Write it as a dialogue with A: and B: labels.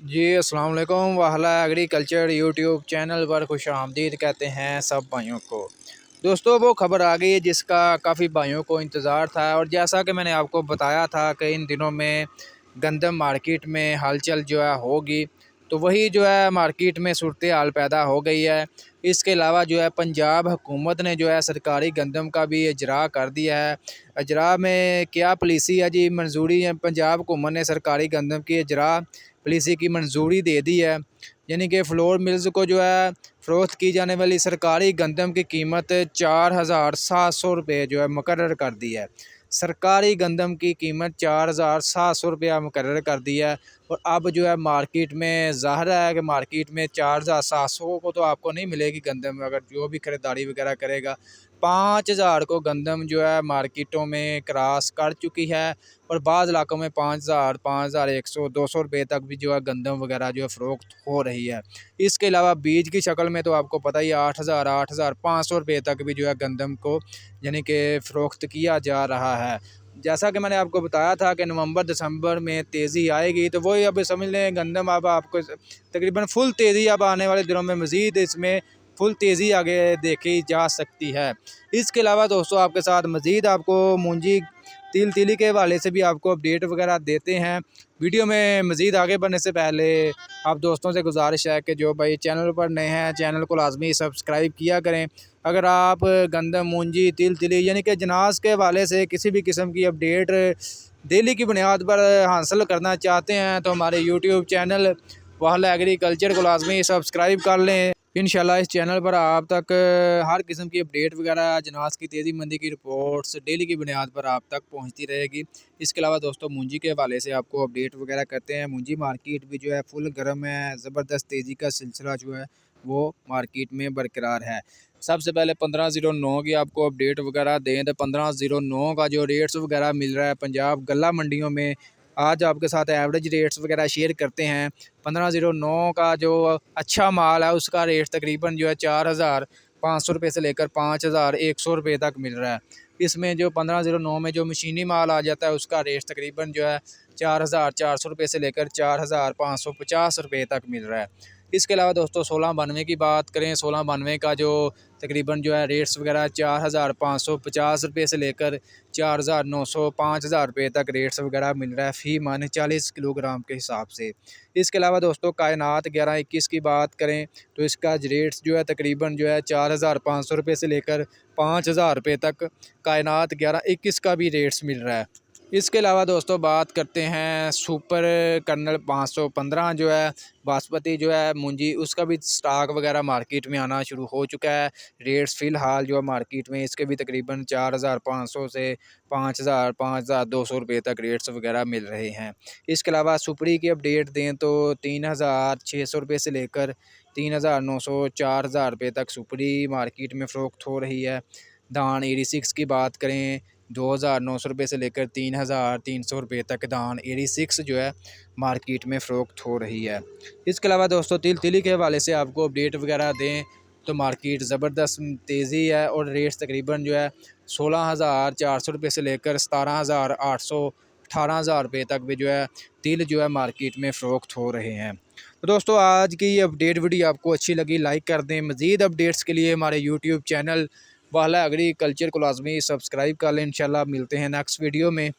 A: जी अस्सलाम वालेकुम। वाहला agriculture YouTube channel पर खुश आमदीद कहते हैं सब भाइयों को। दोस्तों वो खबर आ गई है जिसका काफ़ी भाइयों को इंतज़ार था, और जैसा कि मैंने आपको बताया था कि इन दिनों में गंदम मार्केट में हलचल जो है होगी, तो वही जो है मार्केट में सूरत हाल पैदा हो गई है। इसके अलावा जो है पंजाब हुकूमत ने जो है सरकारी गंदम का भी इजरा कर दिया है। इजरा में क्या पॉलिसी है जी, मंजूरी है, पंजाब हुकूमत ने सरकारी गंदम की इजरा पॉलिसी की मंजूरी दे दी है। यानी कि फ्लोर मिल्स को जो है फ़रोख्त की जाने वाली सरकारी गंदम की कीमत 4700 रुपये जो है मुकर्रर कर दी है। सरकारी गंदम की कीमत 4700 रुपया मुकर्रर कर दी है। और अब जो है मार्केट में ज़ाहिर है कि मार्केट में 4700 को तो आपको नहीं मिलेगी गंदम, अगर जो भी ख़रीदारी वगैरह करेगा। 5000 को गंदम जो है मार्केटों में क्रॉस कर चुकी है, और बाज़ इलाकों में 5000, 5100, 200 रुपये तक भी जो है गंदम वगैरह जो है फ़रोख्त हो रही है। इसके अलावा बीज की शक्ल में तो आपको पता ही है 8000, 8500 रुपये तक भी जो है गंदम को यानी कि फ़रोख्त किया जा रहा है। जैसा कि मैंने आपको बताया था कि नवंबर दिसंबर में तेज़ी आएगी, तो वही अब समझ लें गंदम अब आपको तकरीबन फुल तेज़ी अब आने वाले दिनों में मज़ीद इसमें फुल तेज़ी आगे देखी जा सकती है। इसके अलावा दोस्तों आपके साथ मज़ीद आपको मूंजी तिल तिली के हवाले से भी आपको अपडेट वगैरह देते हैं। वीडियो में मज़ीद आगे बढ़ने से पहले आप दोस्तों से गुजारिश है कि जो भाई चैनल पर नए हैं चैनल को लाजमी सब्सक्राइब किया करें। अगर आप गंदम मूंजी तिल तिली यानी कि जनाज़ के हवाले से किसी भी किस्म की अपडेट डेली की बुनियाद पर हासिल करना चाहते हैं तो हमारे यूट्यूब चैनल वाहला एग्रीकल्चर को लाजमी सब्सक्राइब कर लें। इंशाल्लाह इस चैनल पर आप तक हर किस्म की अपडेट वगैरह जनाज़ की तेज़ी मंदी की रिपोर्ट्स डेली की बुनियाद पर आप तक पहुंचती रहेगी। इसके अलावा दोस्तों मूंजी के हवाले से आपको अपडेट वगैरह करते हैं। मूंजी मार्केट भी जो है फुल गर्म है, ज़बरदस्त तेज़ी का सिलसिला जो है वो मार्केट में बरकरार है। सबसे पहले 1509 की आपको अपडेट वगैरह दें तो 1509 का जो रेट्स वगैरह मिल रहा है पंजाब गला मंडियों में, आज आपके साथ एवरेज रेट्स वगैरह शेयर करते हैं। 1509 का जो अच्छा माल है उसका रेट तकरीबन जो है 4500 रुपये से लेकर 5100 रुपये तक मिल रहा है। इसमें जो 1509 में जो मशीनी माल आ जाता है उसका रेट तकरीबन जो है 4400 रुपये से लेकर 4550 रुपये तक मिल रहा है। इसके अलावा दोस्तों 1692 की बात करें, 1692 का जो तकरीबन जो है रेट्स वगैरह 4550 रुपये से लेकर 4900, 5000 रुपये तक रेट्स वगैरह मिल रहा है फ़ी मन 40 किलोग्राम के हिसाब से। इसके अलावा दोस्तों कायनात 1121 की बात करें तो इसका रेट्स जो है तकरीबन जो है 4500 रुपये से लेकर 5000 रुपये तक कायनात 1121 का भी रेट्स मिल रहा है। इसके अलावा दोस्तों बात करते हैं सुपर कर्नल 515 जो है बासमती जो है मूंजी, उसका भी स्टॉक वगैरह मार्केट में आना शुरू हो चुका है। रेट्स फ़िलहाल जो है मार्केट में इसके भी तकरीबन 4500 से 5000, 5200 रुपये तक रेट्स वगैरह मिल रहे हैं। इसके अलावा सुपरी की अपडेट दें तो 3600 रुपये से लेकर 3900, 4000 रुपये तक सुपरी मार्केट में फ़रोख्त हो रही है। धान 86 की बात करें 2900 रुपये से लेकर 3300 रुपये तक धान 86 जो है मार्केट में फ़रोख्त हो रही है। इसके अलावा दोस्तों तिल तिली के हवाले से आपको अपडेट वगैरह दें तो मार्केट ज़बरदस्त तेज़ी है, और रेट्स तकरीबन जो है 16400 रुपये से लेकर 17800, 18000 रुपये तक भी जो है तिल जो है मार्केट में फ़रोख्त हो रहे हैं। तो दोस्तों आज की ये अपडेट वीडियो आपको अच्छी लगी लाइक कर दें। मज़ीद अपडेट्स के लिए हमारे यूट्यूब चैनल वाहला एग्रीकल्चर को लाजमी सब्सक्राइब कर लें। इंशाल्लाह मिलते हैं नेक्स्ट वीडियो में।